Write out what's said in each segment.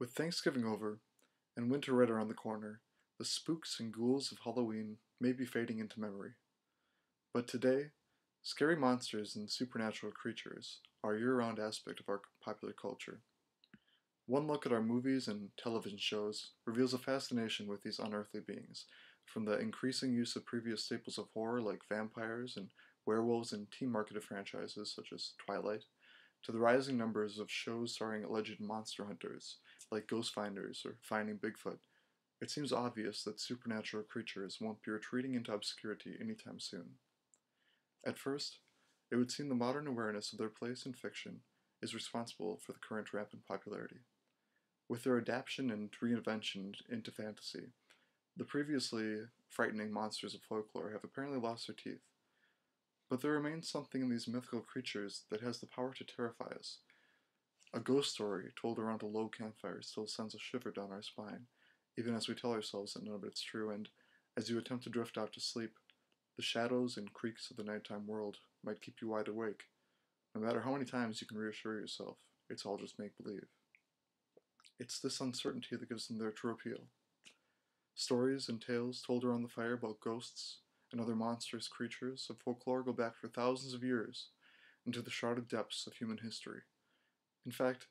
With Thanksgiving over and winter right around the corner, the spooks and ghouls of Halloween may be fading into memory. But today, scary monsters and supernatural creatures are a year-round aspect of our popular culture. One look at our movies and television shows reveals a fascination with these unearthly beings, from the increasing use of previous staples of horror like vampires and werewolves in teen-marketed franchises such as Twilight, to the rising numbers of shows starring alleged monster hunters, like Ghost Finders or Finding Bigfoot. It seems obvious that supernatural creatures won't be retreating into obscurity anytime soon. At first, it would seem the modern awareness of their place in fiction is responsible for the current rampant popularity. With their adaptation and reinvention into fantasy, the previously frightening monsters of folklore have apparently lost their teeth. But there remains something in these mythical creatures that has the power to terrify us. A ghost story told around a low campfire still sends a shiver down our spine, even as we tell ourselves that none of it's true, and as you attempt to drift out to sleep, the shadows and creaks of the nighttime world might keep you wide awake, no matter how many times you can reassure yourself it's all just make-believe. It's this uncertainty that gives them their true appeal. Stories and tales told around the fire about ghosts and other monstrous creatures of folklore go back for thousands of years into the shrouded depths of human history. In fact,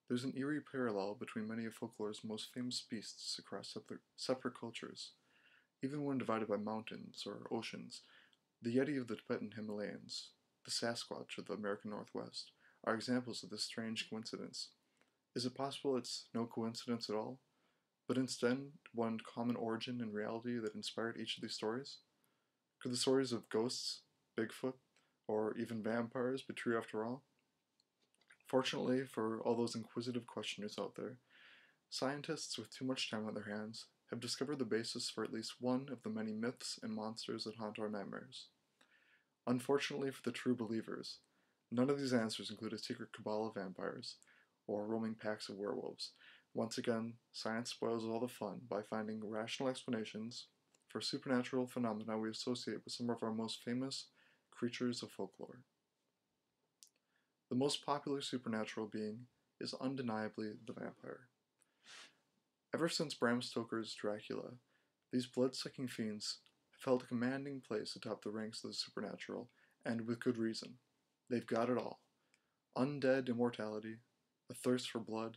there's an eerie parallel between many of folklore's most famous beasts across separate cultures. Even when divided by mountains or oceans, the Yeti of the Tibetan Himalayas, the Sasquatch of the American Northwest, are examples of this strange coincidence. Is it possible it's no coincidence at all, but instead one common origin and reality that inspired each of these stories? Could the stories of ghosts, Bigfoot, or even vampires be true after all? Fortunately for all those inquisitive questioners out there, scientists with too much time on their hands have discovered the basis for at least one of the many myths and monsters that haunt our nightmares. Unfortunately for the true believers, none of these answers include a secret cabal of vampires or roaming packs of werewolves. Once again, science spoils all the fun by finding rational explanations for supernatural phenomena we associate with some of our most famous creatures of folklore. The most popular supernatural being is undeniably the vampire. Ever since Bram Stoker's Dracula, these blood-sucking fiends have held a commanding place atop the ranks of the supernatural, and with good reason. They've got it all. Undead immortality, a thirst for blood,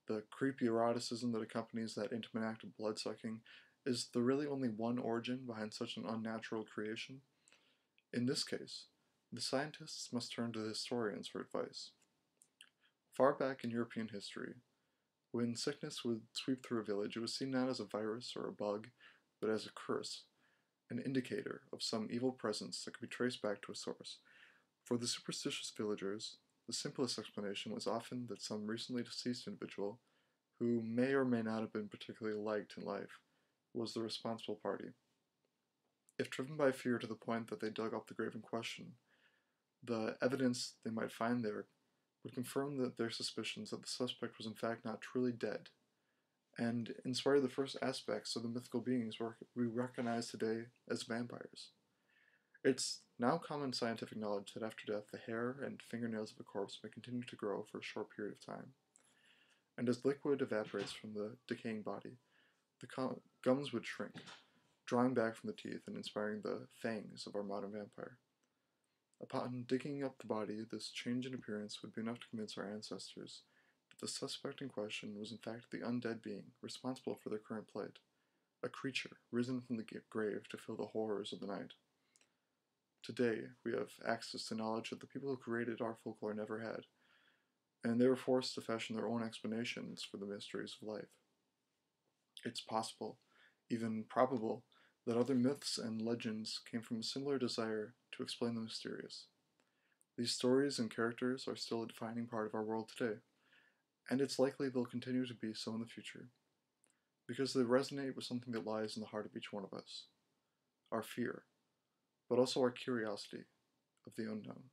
the creepy eroticism that accompanies that intimate act of blood-sucking. Is there really only one origin behind such an unnatural creation? In this case, the scientists must turn to the historians for advice. Far back in European history, when sickness would sweep through a village, it was seen not as a virus or a bug, but as a curse, an indicator of some evil presence that could be traced back to a source. For the superstitious villagers, the simplest explanation was often that some recently deceased individual, who may or may not have been particularly liked in life, was the responsible party. If driven by fear to the point that they dug up the grave in question, the evidence they might find there would confirm that their suspicions that the suspect was in fact not truly dead, and inspire the first aspects of the mythical beings we recognize today as vampires. It's now common scientific knowledge that after death the hair and fingernails of a corpse may continue to grow for a short period of time, and as liquid evaporates from the decaying body, the gums would shrink, drawing back from the teeth and inspiring the fangs of our modern vampire. Upon digging up the body, this change in appearance would be enough to convince our ancestors that the suspect in question was in fact the undead being responsible for their current plight, a creature risen from the grave to fill the horrors of the night. Today, we have access to knowledge that the people who created our folklore never had, and they were forced to fashion their own explanations for the mysteries of life. It's possible, even probable, that other myths and legends came from a similar desire to explain the mysterious. These stories and characters are still a defining part of our world today, and it's likely they'll continue to be so in the future, because they resonate with something that lies in the heart of each one of us, our fear, but also our curiosity of the unknown.